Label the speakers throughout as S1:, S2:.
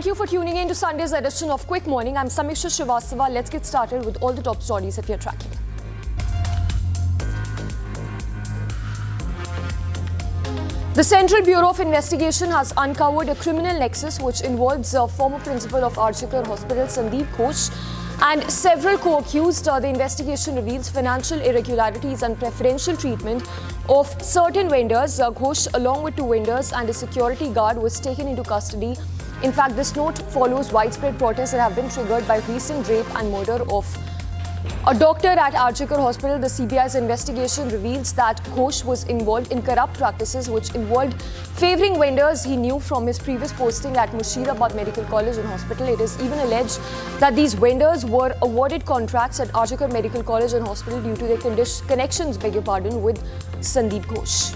S1: Thank you for tuning in to Sunday's edition of Quick Morning. I'm Samiksha Srivastava. Let's get started with all the top stories that we are tracking. The Central Bureau of Investigation has uncovered a criminal nexus which involves former principal of Archikar Hospital, Sandeep Ghosh, and several co-accused. The investigation reveals financial irregularities and preferential treatment of certain vendors. Ghosh, along with two vendors and a security guard, was taken into custody. In fact, this note follows widespread protests that have been triggered by recent rape and murder of a doctor at Archikar Hospital. The CBI's investigation reveals that Ghosh was involved in corrupt practices which involved favouring vendors he knew from his previous posting at Murshidabad Medical College and Hospital. It is even alleged that these vendors were awarded contracts at Archikar Medical College and Hospital due to their connections, with Sandeep Ghosh.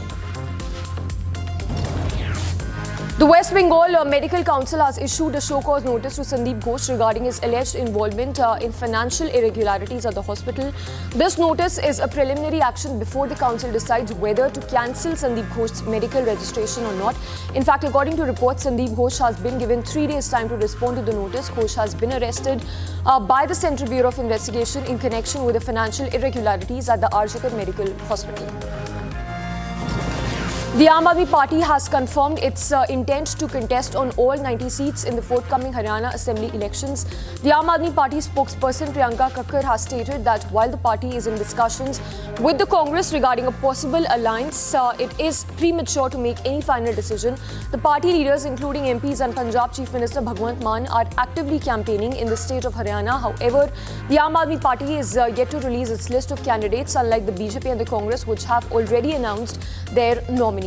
S1: The West Bengal Medical Council has issued a show-cause notice to Sandeep Ghosh regarding his alleged involvement in financial irregularities at the hospital. This notice is a preliminary action before the council decides whether to cancel Sandeep Ghosh's medical registration or not. In fact, according to reports, Sandeep Ghosh has been given 3 days' time to respond to the notice. Ghosh has been arrested by the Central Bureau of Investigation in connection with the financial irregularities at the Archikar Medical Hospital. The Aam Aadmi Party has confirmed its intent to contest on all 90 seats in the forthcoming Haryana Assembly elections. The Aam Aadmi Party spokesperson Priyanka Kakkar has stated that while the party is in discussions with the Congress regarding a possible alliance, it is premature to make any final decision. The party leaders, including MPs and Punjab Chief Minister Bhagwant Mann, are actively campaigning in the state of Haryana. However, the Aam Aadmi Party is yet to release its list of candidates, unlike the BJP and the Congress, which have already announced their nominees.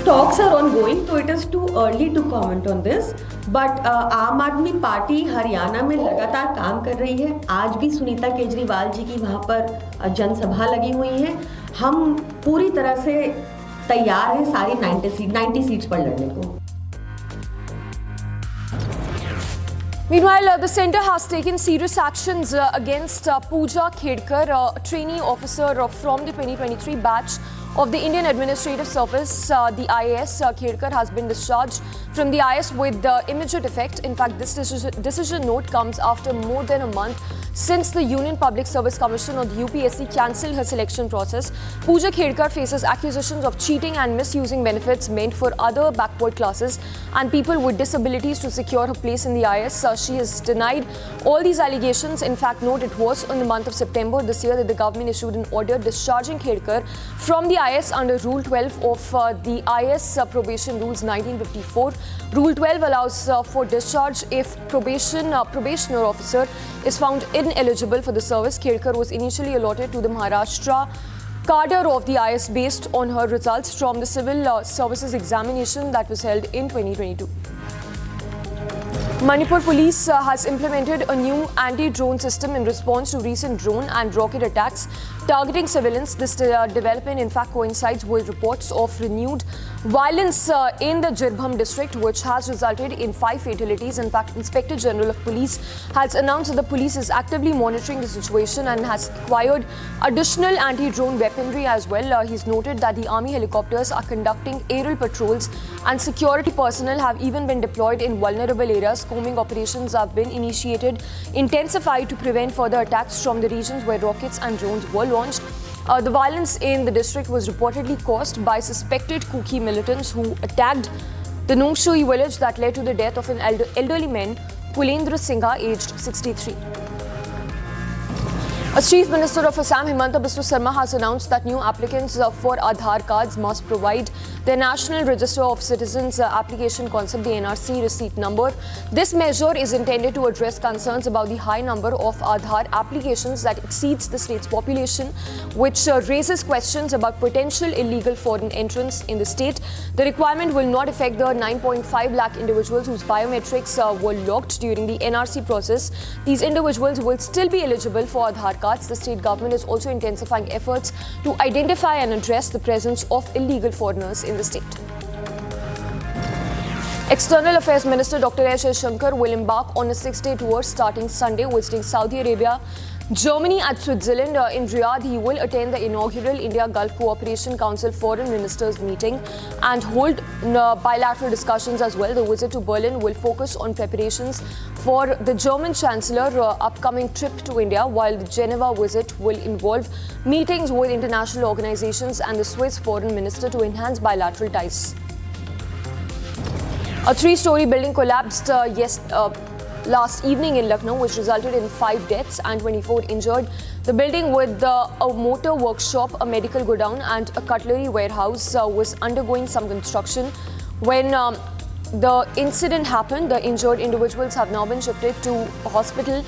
S2: Talks are ongoing, so it is too early to comment on this. But आम आदमी party Haryana में लगातार काम कर रही है. आज भी सुनीता केजरीवाल जी की वहाँ पर जनसभा लगी हुई है. हम पूरी तरह से तैयार हैं सारी 90 सीट्स पर लड़ने को.
S1: Meanwhile, the centre has taken serious actions against Puja Kar, a trainee officer from the 2023 batch of the Indian Administrative Service, the IAS. Khedkar has been discharged from the IAS with immediate effect. In fact, this decision note comes after more than a month since the Union Public Service Commission or the UPSC cancelled her selection process. Puja Kar faces accusations of cheating and misusing benefits meant for other backward classes and people with disabilities to secure her place in the IAS. She has denied all these allegations. In fact, note it was in the month of September this year that the government issued an order discharging Kar from the IAS under Rule 12 of the IAS Probation Rules 1954. Rule 12 allows for discharge if probationer officer is found ineligible for the service. Kar was initially allotted to the Maharashtra cadre of the IAS based on her results from the civil services examination that was held in 2022. Manipur police has implemented a new anti-drone system in response to recent drone and rocket attacks targeting civilians. This development in fact coincides with reports of renewed violence in the Jiribam district, which has resulted in 5 fatalities. In fact, Inspector General of Police has announced that the police is actively monitoring the situation and has acquired additional anti-drone weaponry as well. He's noted that the army helicopters are conducting aerial patrols and security personnel have even been deployed in vulnerable areas. Combing operations have been intensified to prevent further attacks from the regions where rockets and drones were launched. The violence in the district was reportedly caused by suspected Kuki militants who attacked the Nongshui village that led to the death of an elderly man, Kulendra Singha, aged 63. As Chief Minister of Assam, Himanta has announced that new applicants for Aadhar cards must provide their National Register of Citizens application concept, the NRC receipt number. This measure is intended to address concerns about the high number of Aadhar applications that exceeds the state's population, which raises questions about potential illegal foreign entrants in the state. The requirement will not affect the 9.5 lakh individuals whose biometrics were locked during the NRC process. These individuals will still be eligible for Aadhar cards. The state government is also intensifying efforts to identify and address the presence of illegal foreigners in the state. External Affairs Minister Dr. S. Shankar will embark on a 6-day tour starting Sunday, visiting Saudi Arabia, Germany and Switzerland. In Riyadh, he will attend the inaugural India-Gulf Cooperation Council Foreign Ministers meeting and hold bilateral discussions as well. The visit to Berlin will focus on preparations for the German Chancellor's upcoming trip to India, while the Geneva visit will involve meetings with international organizations and the Swiss Foreign Minister to enhance bilateral ties. A three-story building collapsed last evening in Lucknow, which resulted in 5 deaths and 24 injured. The building with a motor workshop, a medical godown and a cutlery warehouse was undergoing some construction. When the incident happened, the injured individuals have now been shifted to a hospital.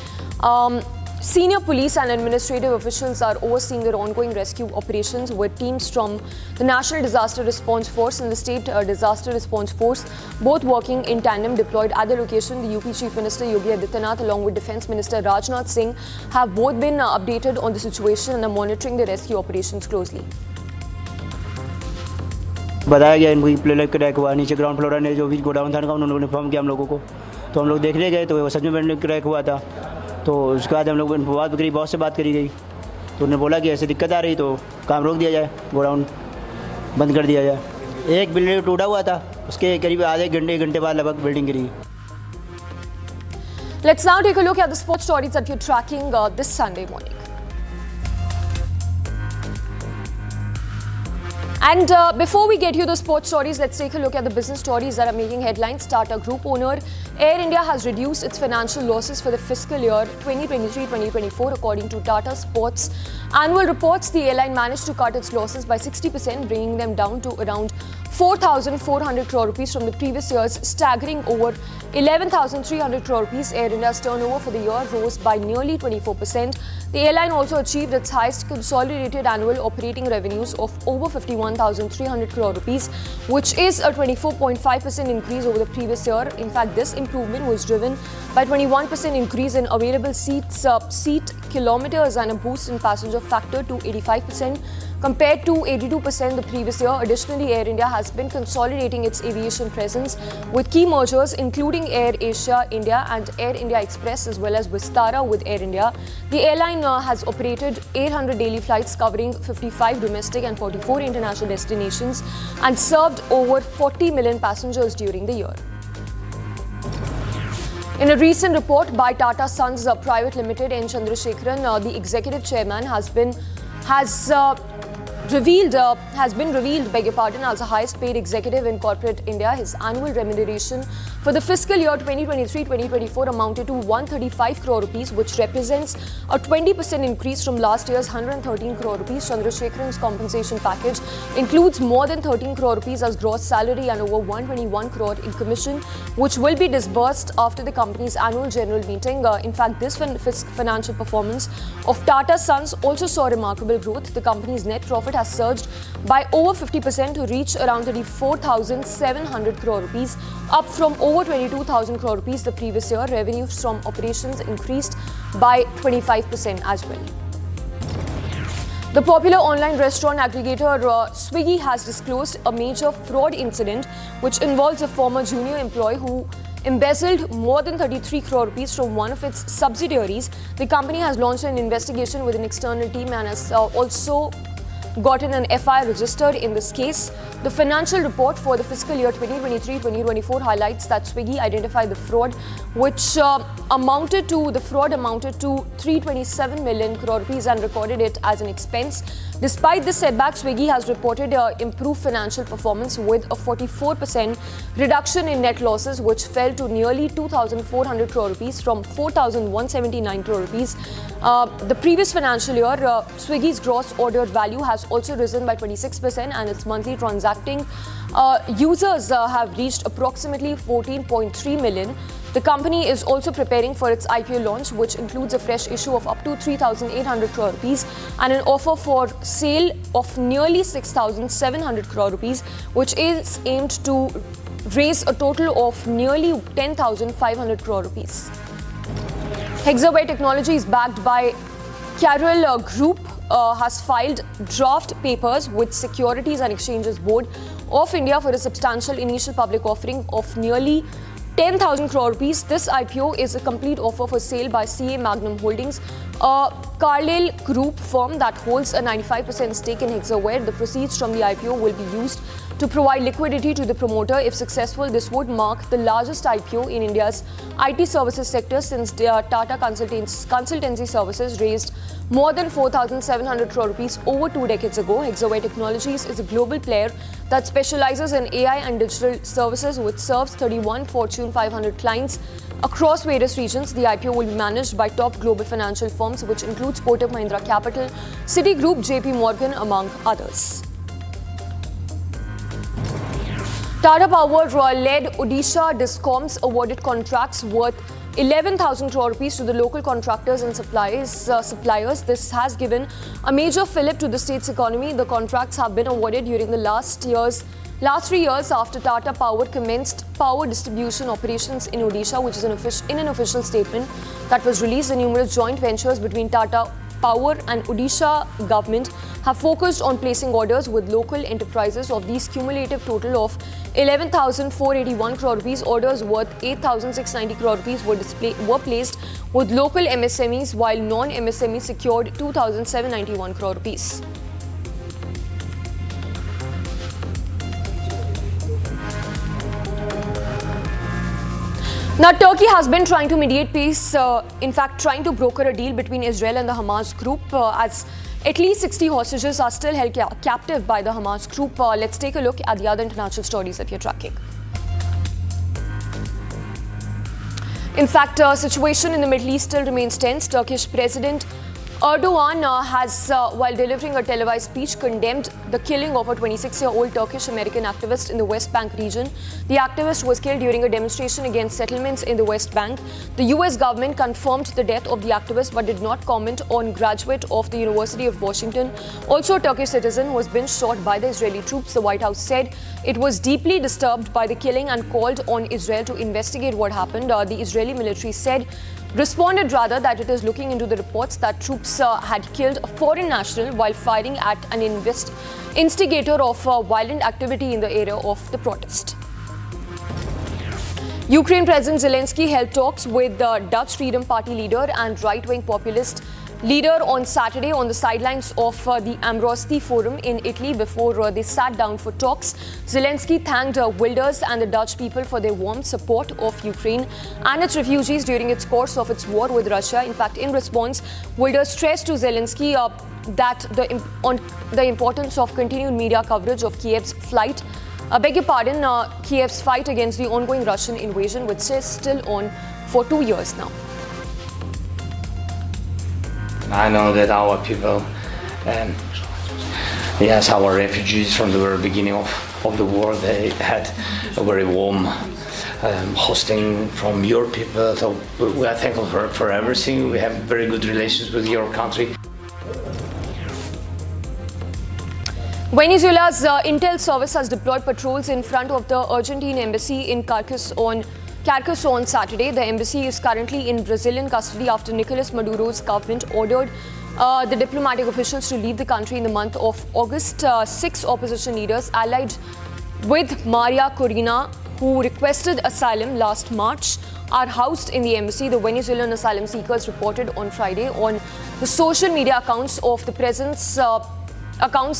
S1: Senior police and administrative officials are overseeing their ongoing rescue operations with teams from the National Disaster Response Force and the State Disaster Response Force, both working in tandem, deployed at the location. The UP Chief Minister Yogi Adityanath along with Defence Minister Rajnath Singh have both been updated on the situation and are monitoring the rescue operations closely.
S3: बताया गया इनकी प्लेलाइट crack हुआ, नीचे ground floor ने जो भी godown था उन्होंने इन्फॉर्म किया हम लोगों को, तो हम लोग देखने गए तो सच में बिल्डिंग क्रैक हुआ था। तो उसके बाद हम लोग बात करी, बॉस से बात करी गई तो उन्होंने बोला कि ऐसे दिक्कत आ रही तो काम रोक दिया जाए, गोडाउन बंद कर दिया जाए। एक बिल्डिंग टूटा हुआ था, उसके करीब आधे घंटे बाद लगभग building Giri.
S1: Let's now take a look at the sports stories that you're tracking this Sunday morning. And before we get you the sports stories, let's take a look at the business stories that are making headlines. Tata Group owner Air India has reduced its financial losses for the fiscal year 2023-2024. According to Tata Sports annual reports, the airline managed to cut its losses by 60%, bringing them down to around 4,400 crore rupees from the previous year's staggering over 11,300 crore rupees. Air India's turnover for the year rose by nearly 24%. The airline also achieved its highest consolidated annual operating revenues of over 51,300 crore rupees, which is a 24.5% increase over the previous year. In fact, this improvement was driven by 21% increase in available seat kilometers and a boost in passenger factor to 85% compared to 82% the previous year. Additionally, Air India has been consolidating its aviation presence with key mergers including Air Asia India and Air India Express as well as Vistara with Air India. The airline has operated 800 daily flights covering 55 domestic and 44 international destinations and served over 40 million passengers during the year. In a recent report by Tata Sons Private Limited, N. Chandrasekaran, the executive chairman, has been revealed as the highest paid executive in corporate India. His annual remuneration for the fiscal year 2023-2024 amounted to 135 crore rupees, which represents a 20% increase from last year's 113 crore rupees. Chandrasekaran's compensation package includes more than 13 crore rupees as gross salary and over 121 crore in commission, which will be disbursed after the company's annual general meeting. In fact, this financial performance of Tata Sons also saw remarkable growth. The company's net profit has surged by over 50% to reach around 34,700 crore rupees, up from over 22,000 crore rupees the previous year. Revenues from operations increased by 25% as well. The popular online restaurant aggregator Swiggy has disclosed a major fraud incident which involves a former junior employee who embezzled more than 33 crore rupees from one of its subsidiaries. The company has launched an investigation with an external team and has also gotten an FIR registered in this case. The financial report for the fiscal year 2023-2024 highlights that Swiggy identified the fraud, which amounted to 327 million crore rupees and recorded it as an expense. Despite this setback, Swiggy has reported improved financial performance with a 44% reduction in net losses, which fell to nearly 2,400 crore rupees from 4,179 crore rupees. The previous financial year, Swiggy's gross order value has also risen by 26% and its monthly transacting users have reached approximately 14.3 million. The company is also preparing for its IPO launch, which includes a fresh issue of up to 3,800 crore rupees and an offer for sale of nearly 6,700 crore rupees, which is aimed to raise a total of nearly 10,500 crore rupees. Hexa Technologies, backed by Carol Group, has filed draft papers with Securities and Exchanges Board of India for a substantial initial public offering of nearly 10,000 crore rupees. This IPO is a complete offer for sale by CA Magnum Holdings, a Carlyle Group firm that holds a 95% stake in Hexa, where the proceeds from the IPO will be used to provide liquidity to the promoter. If successful, this would mark the largest IPO in India's IT services sector since Tata Consultancy Services raised more than 4,700 crore rupees over 2 decades ago. Hexa Technologies is a global player that specializes in AI and digital services, which serves 31 Fortune 500 clients across various regions. The IPO will be managed by top global financial firms, which includes Kotak Mahindra Capital, Citigroup, JP Morgan, among others. Tata Power led Udisha Discoms awarded contracts worth 11,000 crore rupees to the local contractors and suppliers. This has given a major fillip to the state's economy. The contracts have been awarded during the last 3 years after Tata Power commenced power distribution operations in Odisha, which is in an official statement that was released. The numerous joint ventures between Tata Power and Odisha government have focused on placing orders with local enterprises. Of these cumulative total of 11,481 crore rupees, orders worth 8,690 crore rupees were placed with local MSMEs, while non-MSMEs secured 2,791 crore rupees. Now, Turkey has been trying to mediate peace, in fact, trying to broker a deal between Israel and the Hamas group, as at least 60 hostages are still held captive by the Hamas group. Let's take a look at the other international stories that you're tracking. In fact, situation in the Middle East still remains tense. Turkish President Erdogan has, while delivering a televised speech, condemned the killing of a 26-year-old Turkish-American activist in the West Bank region. The activist was killed during a demonstration against settlements in the West Bank. The US government confirmed the death of the activist but did not comment on graduate of the University of Washington, also a Turkish citizen, who has been shot by the Israeli troops. The White House said it was deeply disturbed by the killing and called on Israel to investigate what happened. The Israeli military responded that it is looking into the reports that troops had killed a foreign national while firing at an instigator of violent activity in the area of the protest. Ukraine President Zelensky held talks with the Dutch Freedom Party leader and right-wing populist leader on Saturday on the sidelines of the Amrosti Forum in Italy before they sat down for talks. Zelensky thanked Wilders and the Dutch people for their warm support of Ukraine and its refugees during its course of its war with Russia. In fact, in response, Wilders stressed to Zelensky that the importance of continued media coverage of Kiev's fight against the ongoing Russian invasion, which is still on for 2 years now.
S4: I know that our people, our refugees from the very beginning of the war, they had a very warm hosting from your people. So we are thankful for everything. We have very good relations with your country.
S1: Venezuela's intel service has deployed patrols in front of the Argentine embassy in Caracas on Saturday. The embassy is currently in Brazilian custody after Nicolas Maduro's government ordered the diplomatic officials to leave the country in the month of August. 6 opposition leaders allied with Maria Corina, who requested asylum last March, are housed in the embassy. The Venezuelan asylum seekers reported on Friday on the social media accounts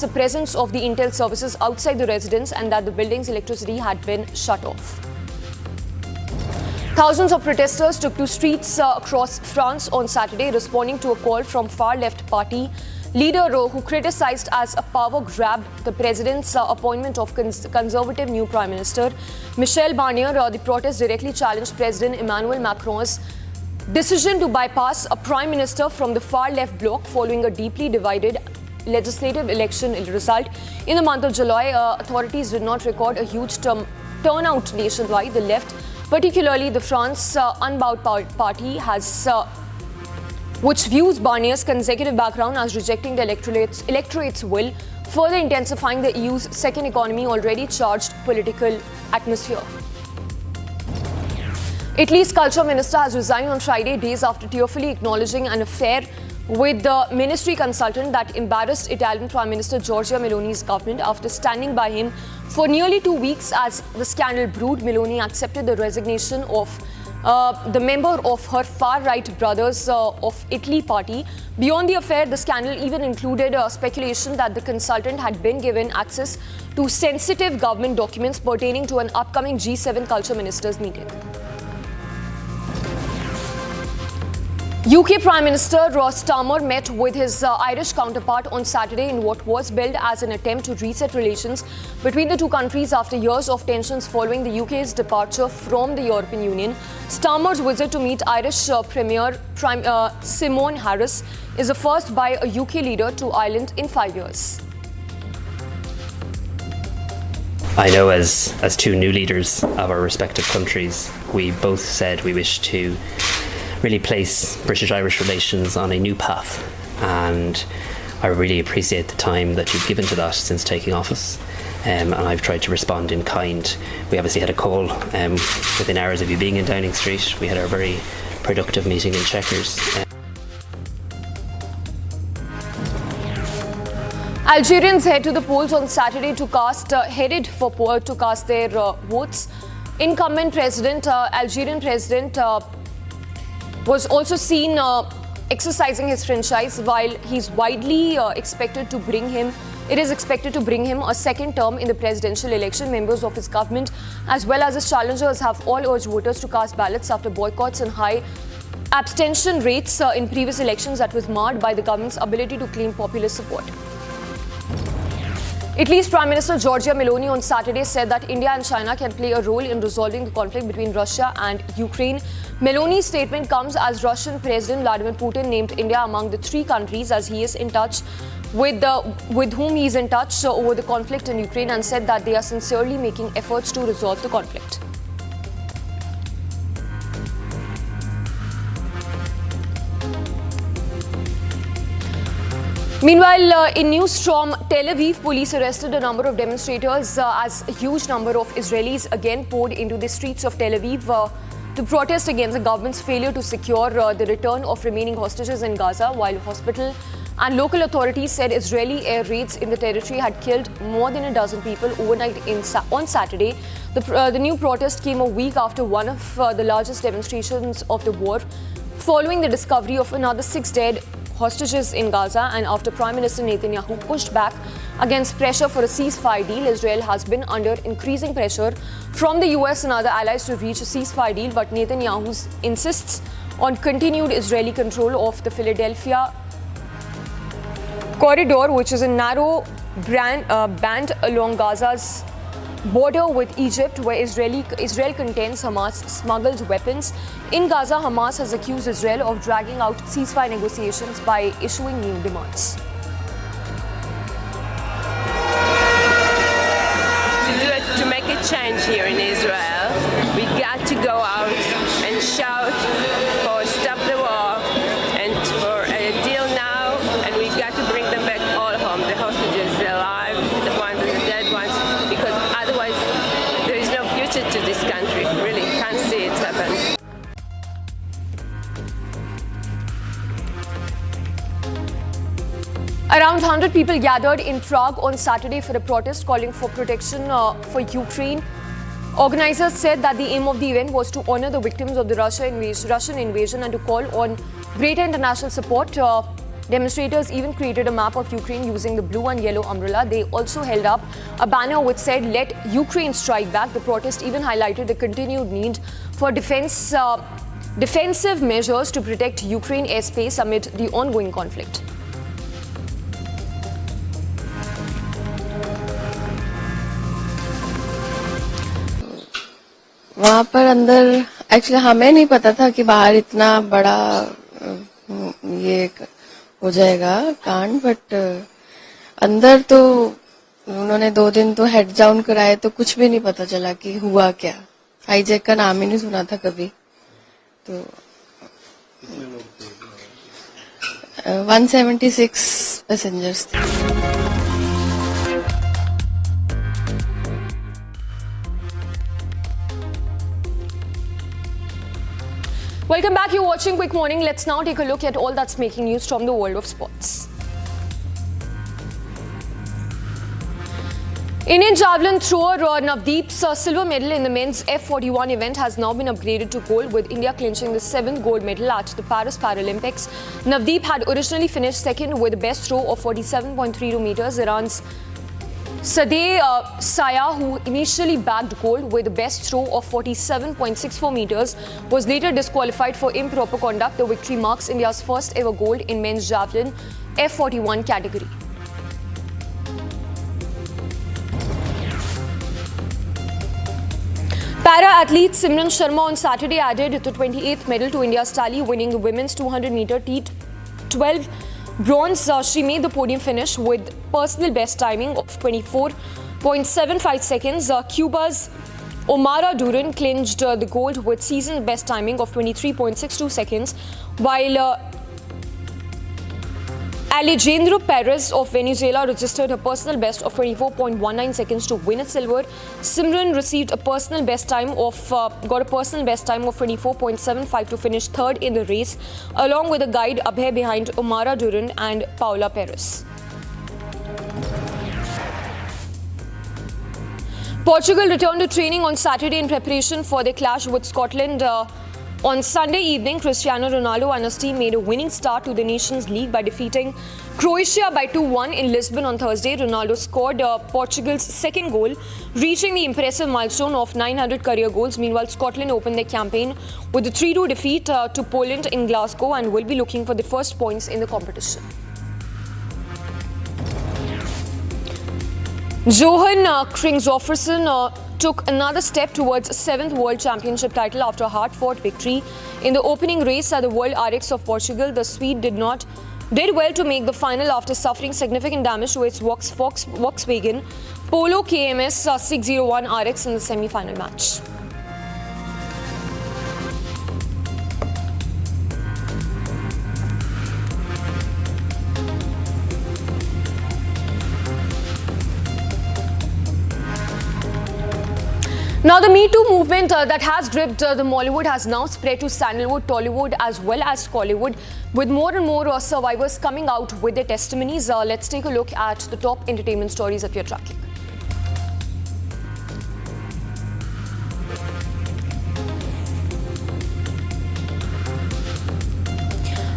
S1: the presence of the intel services outside the residence and that the building's electricity had been shut off. Thousands of protesters took to streets across France on Saturday, responding to a call from far-left party leader who criticized as a power grab the president's appointment of conservative new Prime Minister Michel Barnier. The protest directly challenged President Emmanuel Macron's decision to bypass a Prime Minister from the far-left bloc following a deeply divided legislative election result. In the month of July, authorities did not record a huge turnout nationwide. The left, particularly the France Unbowed Party, which views Barnier's consecutive background as rejecting the electorate's will, further intensifying the EU's second economy already charged political atmosphere. Italy's culture minister has resigned on Friday, days after tearfully acknowledging an affair with the ministry consultant that embarrassed Italian Prime Minister Giorgia Meloni's government after standing by him For nearly 2 weeks, as the scandal brewed, Meloni accepted the resignation of the member of her far-right Brothers of Italy party. Beyond the affair, the scandal even included speculation that the consultant had been given access to sensitive government documents pertaining to an upcoming G7 culture ministers meeting. UK Prime Minister Ross Starmer met with his Irish counterpart on Saturday in what was billed as an attempt to reset relations between the two countries after years of tensions following the UK's departure from the European Union. Starmer's visit to meet Irish Premier Simone Harris is the first by a UK leader to Ireland in 5 years.
S5: I know as two new leaders of our respective countries, we both said we wish to really place British-Irish relations on a new path, and I really appreciate the time that you've given to that since taking office, and I've tried to respond in kind. We obviously had a call within hours of you being in Downing Street. We had our very productive meeting in Chequers.
S1: Algerians head to the polls on Saturday to cast their votes. Incumbent Algerian President was also seen exercising his franchise, while he's widely expected to bring him a second term in the presidential election. Members of his government as well as his challengers have all urged voters to cast ballots after boycotts and high abstention rates in previous elections that was marred by the government's ability to claim popular support. Italy's Prime Minister Giorgia Meloni on Saturday said that India and China can play a role in resolving the conflict between Russia and Ukraine. Meloni's statement comes as Russian President Vladimir Putin named India among the three countries as he is in touch with whom he is in touch over the conflict in Ukraine, and said that they are sincerely making efforts to resolve the conflict. Meanwhile, in news from Tel Aviv, police arrested a number of demonstrators as a huge number of Israelis again poured into the streets of Tel Aviv to protest against the government's failure to secure the return of remaining hostages in Gaza, while hospital and local authorities said Israeli air raids in the territory had killed more than a dozen people overnight on Saturday. The new protest came a week after one of the largest demonstrations of the war, following the discovery of another 6 dead hostages in Gaza, and after Prime Minister Netanyahu pushed back against pressure for a ceasefire deal. Israel has been under increasing pressure from the US and other allies to reach a ceasefire deal, but Netanyahu insists on continued Israeli control of the Philadelphia corridor, which is a narrow band along Gaza's border with Egypt, where Israel contends Hamas smuggles weapons. In Gaza, Hamas has accused Israel of dragging out ceasefire negotiations by issuing new demands.
S6: To make a change here in Israel, we got to go out and shout for stop the war and for a deal now, and we got to bring them back all home, the hostages, the alive, the ones, the dead ones, because otherwise there is no future to this country. Really can't see it happen.
S1: Around 100 people gathered in Prague on Saturday for a protest calling for protection for Ukraine. Organizers said that the aim of the event was to honor the victims of the Russian invasion and to call on greater international support. Demonstrators even created a map of Ukraine using the blue and yellow umbrella. They also held up a banner which said, "Let Ukraine strike back." The protest even highlighted the continued need for defensive measures to protect Ukraine airspace amid the ongoing conflict.
S7: वहाँ पर अंदर actually हमें नहीं पता था कि बाहर इतना बड़ा ये हो जाएगा कांड, बट अंदर तो उन्होंने 2 दिन तो हेड डाउन कराए तो कुछ भी नहीं पता चला कि हुआ क्या. हाईजैक का नाम ही नहीं सुना था कभी. तो 176 पैसेंजर्स थे.
S1: Welcome back. You're watching Quick Morning. Let's now take a look at all that's making news from the world of sports. Indian javelin thrower Navdeep's silver medal in the men's F41 event has now been upgraded to gold, with India clinching the 7th gold medal at the Paris Paralympics. Navdeep had originally finished second with a best throw of 47.32 meters. Iran's Sadeh Saya, who initially bagged gold with a best throw of 47.64 meters, was later disqualified for improper conduct. The victory marks India's first ever gold in men's javelin F41 category. Para-athlete Simran Sharma on Saturday added the 28th medal to India's tally, winning the women's 200-meter T12 bronze. She made the podium finish with personal best timing of 24.75 seconds. Cuba's Omara Duran clinched the gold with season best timing of 23.62 seconds, while Alejandro Perez of Venezuela registered her personal best of 24.19 seconds to win a silver. Simran received got a personal best time of 24.75 to finish third in the race, along with a guide Abhay behind Omara Duran and Paula Perez. Portugal returned to training on Saturday in preparation for their clash with Scotland. On Sunday evening, Cristiano Ronaldo and his team made a winning start to the Nations League by defeating Croatia by 2-1 in Lisbon on Thursday. Ronaldo scored Portugal's second goal, reaching the impressive milestone of 900 career goals. Meanwhile, Scotland opened their campaign with a 3-2 defeat to Poland in Glasgow and will be looking for the first points in the competition. Johan Kringsoffersen took another step towards a 7th World Championship title after a hard-fought victory in the opening race at the World RX of Portugal. The Swede did well to make the final after suffering significant damage to its Volkswagen Polo KMS 601 RX in the semi-final match. Now, the Me Too movement that has gripped the Mollywood has now spread to Sandalwood, Tollywood as well as Collywood, with more and more survivors coming out with their testimonies. Let's take a look at the top entertainment stories that we are tracking.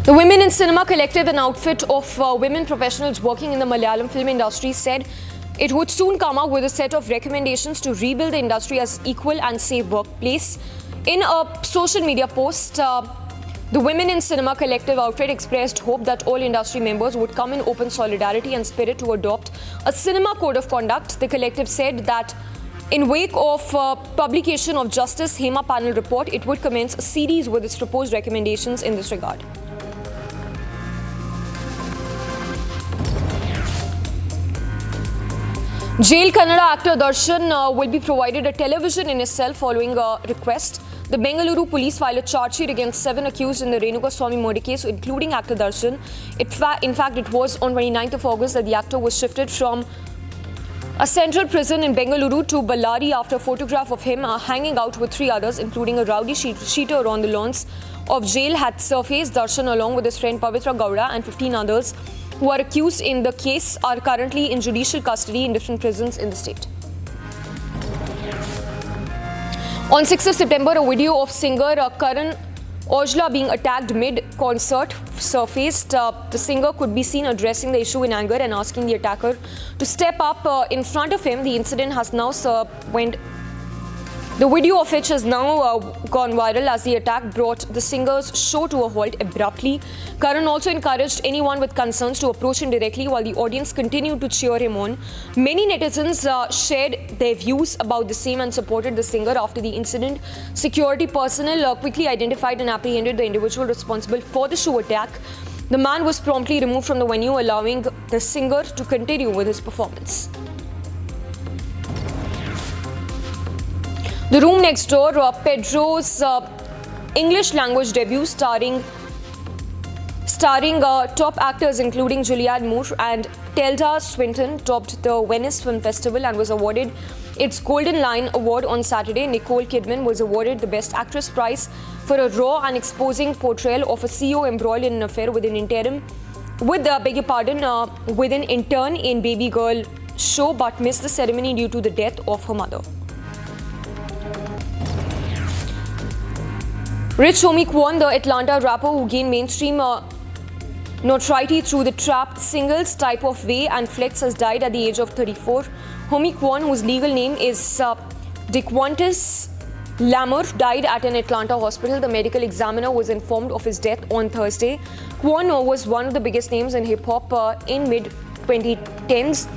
S1: The Women in Cinema Collective, an outfit of women professionals working in the Malayalam film industry, said it would soon come out with a set of recommendations to rebuild the industry as equal and safe workplace. In a social media post, the Women in Cinema Collective outfit expressed hope that all industry members would come in open solidarity and spirit to adopt a cinema code of conduct. The collective said that in wake of publication of Justice Hema panel report, it would commence a series with its proposed recommendations in this regard. Jail Kannada actor Darshan will be provided a television in his cell following a request. The Bengaluru police filed a charge sheet against 7 accused in the Renuka Swamy murder case, including actor Darshan. In fact, it was on 29th of August that the actor was shifted from a central prison in Bengaluru to Ballari after a photograph of him hanging out with 3 others, including a rowdy sheeter on the lawns of jail, had surfaced. Darshan, along with his friend Pavitra Gowda and 15 others who are accused in the case, are currently in judicial custody in different prisons in the state. On 6th of September, a video of singer Karan Aujla being attacked mid-concert surfaced. The singer could be seen addressing the issue in anger and asking the attacker to step up in front of him. The incident has now the video of which has now gone viral as the attack brought the singer's show to a halt abruptly. Karan also encouraged anyone with concerns to approach him directly while the audience continued to cheer him on. Many netizens shared their views about the same and supported the singer after the incident. Security personnel quickly identified and apprehended the individual responsible for the show attack. The man was promptly removed from the venue, allowing the singer to continue with his performance. The Room Next Door, Pedro's English language debut starring top actors including Julianne Moore and Tilda Swinton, topped the Venice Film Festival and was awarded its Golden Lion Award on Saturday. Nicole Kidman was awarded the Best Actress prize for a raw and exposing portrayal of a CEO embroiled in an affair with an intern in Baby Girl show but missed the ceremony due to the death of her mother. Rich Homie Kwon, the Atlanta rapper who gained mainstream notoriety through the trap singles Type of Way and Flex, has died at the age of 34. Homie Kwon, whose legal name is DeQuantis Lamar, died at an Atlanta hospital. The medical examiner was informed of his death on Thursday. Kwon was one of the biggest names in hip-hop in mid-2010s.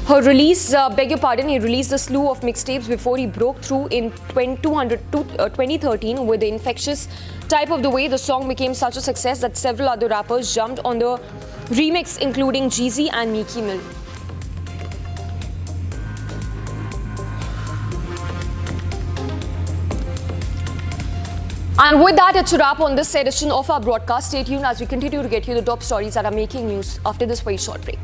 S1: He released a slew of mixtapes before he broke through in 2013 with the infectious Type of the Way. The song became such a success that several other rappers jumped on the remix, including Jeezy and Meek Mill. And with that, it's a wrap on this edition of our broadcast. Stay tuned as we continue to get you the top stories that are making news after this very short break.